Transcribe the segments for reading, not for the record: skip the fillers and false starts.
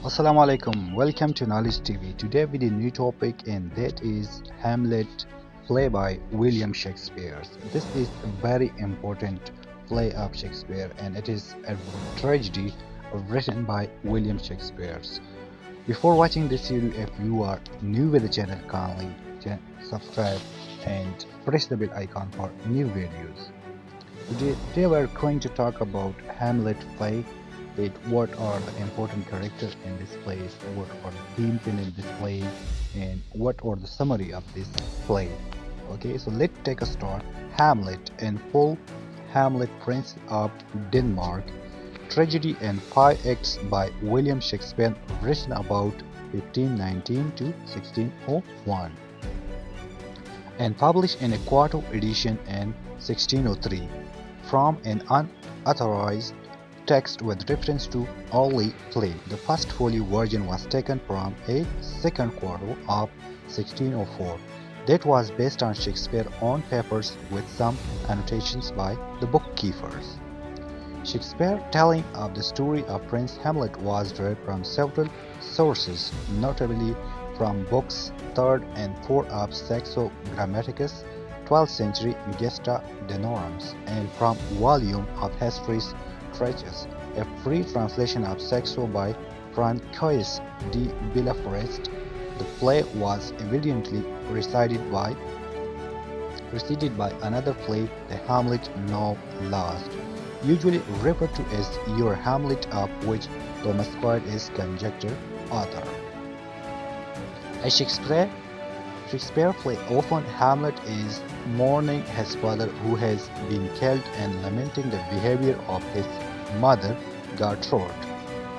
Assalamu alaikum. Welcome to Knowledge TV. Today with a new topic, and that is Hamlet, play by William Shakespeare. This is a very important play of Shakespeare, and it is a tragedy written by William Shakespeare. Before watching this video, if you are new with the channel, kindly subscribe and press the bell icon for new videos. Today we're going to talk about Hamlet play, that what are the important characters in this play, what are the themes in this play, and what are the summary of this play. Okay, so let's take a start. Hamlet in full. Hamlet, Prince of Denmark, tragedy in 5 acts by William Shakespeare, written about 1519 to 1601 and published in a quarto edition in 1603 from an unauthorized text with reference to early play. The first folio version was taken from a second quarto of 1604 that was based on Shakespeare's own papers with some annotations by the bookkeepers. Shakespeare's telling of the story of Prince Hamlet was derived from several sources, notably from books 3rd and 4th of Saxo Grammaticus, 12th century Gesta Danorum, and from volume of History's Treatise, a free translation of Saxo by Francois de Villafranche. The play was evidently preceded by another play, the Hamlet now lost, usually referred to as Your Hamlet, of which Thomas Squire is conjecture author. A Shakespeare play often Hamlet is mourning his father who has been killed and lamenting the behavior of his mother Gertrude,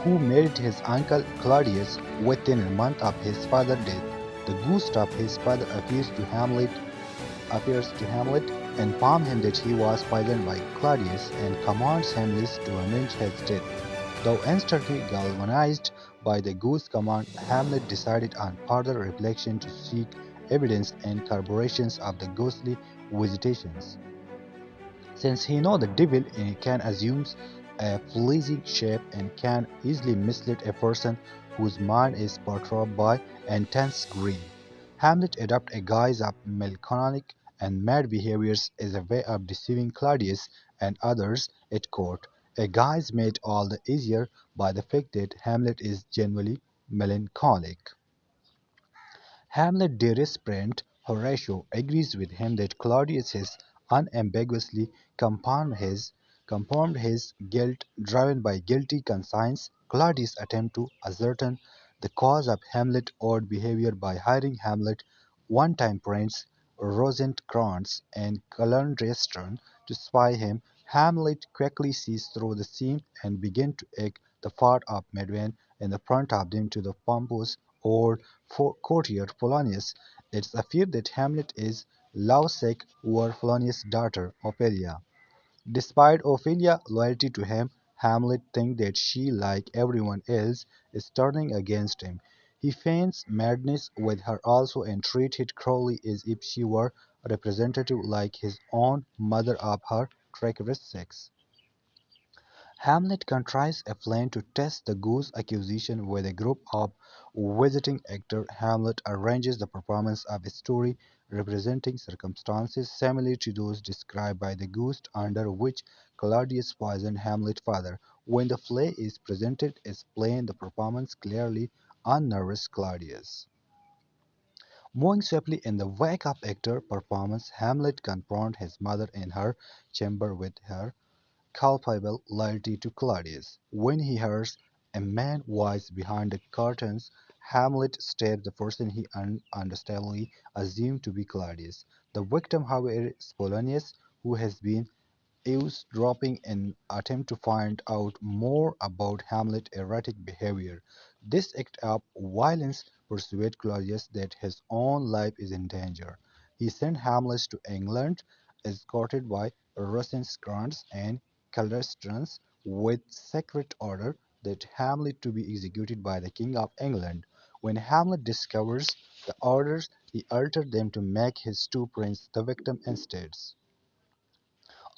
who married his uncle Claudius within a month of his father's death. The ghost of his father appears to Hamlet, informs him that he was poisoned by Claudius, and commands Hamlet to avenge his death. Though instantly galvanized by the ghost command, Hamlet decided on further reflection to seek evidence and corroborations of the ghostly visitations. Since he knows the devil, he can assume a pleasing shape and can easily mislead a person whose mind is perturbed by intense grief. Hamlet adopts a guise of melancholic and mad behaviors as a way of deceiving Claudius and others at court, a guise made all the easier by the fact that Hamlet is genuinely melancholic. Hamlet's dearest friend, Horatio, agrees with him that Claudius has unambiguously confirmed his guilt. Driven by guilty conscience, Claudius attempts to ascertain the cause of Hamlet's odd behavior by hiring Hamlet's one-time friends Rosencrantz and Guildenstern to spy him. Hamlet quickly sees through the scheme and begins to act the part of madman in the front of them to the pompous old courtier Polonius. It is feared that Hamlet is lovesick over Polonius' daughter Ophelia. Despite Ophelia's loyalty to him, Hamlet thinks that she, like everyone else, is turning against him. He feigns madness with her also and treats her cruelly as if she were a representative like his own mother of her treacherous sex. Hamlet contrives a plan to test the ghost accusation with a group of visiting actors. Hamlet arranges the performance of a story representing circumstances similar to those described by the ghost under which Claudius poisoned Hamlet's father. When the play is presented as plain, the performance clearly unnerves Claudius. Moving swiftly in the wake of actor performance, Hamlet confronts his mother in her chamber with her culpable loyalty to Claudius. When he hears a man's voice behind the curtains, Hamlet stabs the person he understandably assumed to be Claudius. The victim, however, is Polonius, who has been eavesdropping in an attempt to find out more about Hamlet's erratic behavior. This act of violence persuades Claudius that his own life is in danger. He sends Hamlet to England, escorted by Rosencrantz and Guildenstern, with secret order that Hamlet to be executed by the King of England. When Hamlet discovers the orders, he alters them to make his two friends the victim instead.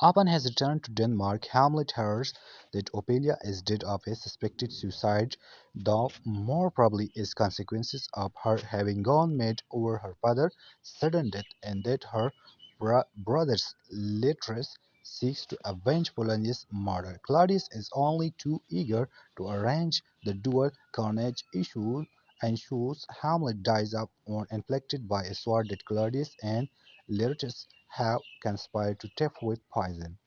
Upon his return to Denmark, Hamlet hears that Ophelia is dead of a suspected suicide, though more probably as consequences of her having gone mad over her father's sudden death, and that her brother's Letres seeks to avenge Polonius' murder. Claudius is only too eager to arrange the duel. Carnage ensues. Hamlet dies up on inflicted by a sword that Claudius and Laertes have conspired to tip with poison.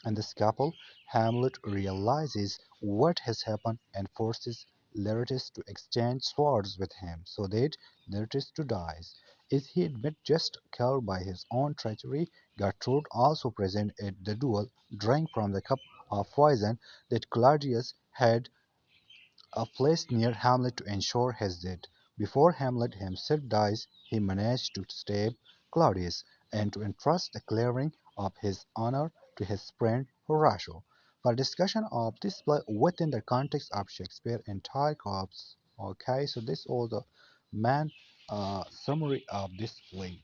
On the scaffold, Hamlet realizes what has happened and forces Laertes to exchange swords with him, so that Laertes too dies. Is he admit just killed by his own treachery? Gertrude, also present at the duel, drank from the cup of poison that Claudius had placed near Hamlet to ensure his death. Before Hamlet himself dies, he manages to stab Claudius, and to entrust the clearing of his honor to his friend Horatio. For discussion of this play within the context of Shakespeare's entire corpus, okay, so this was the main summary of this play.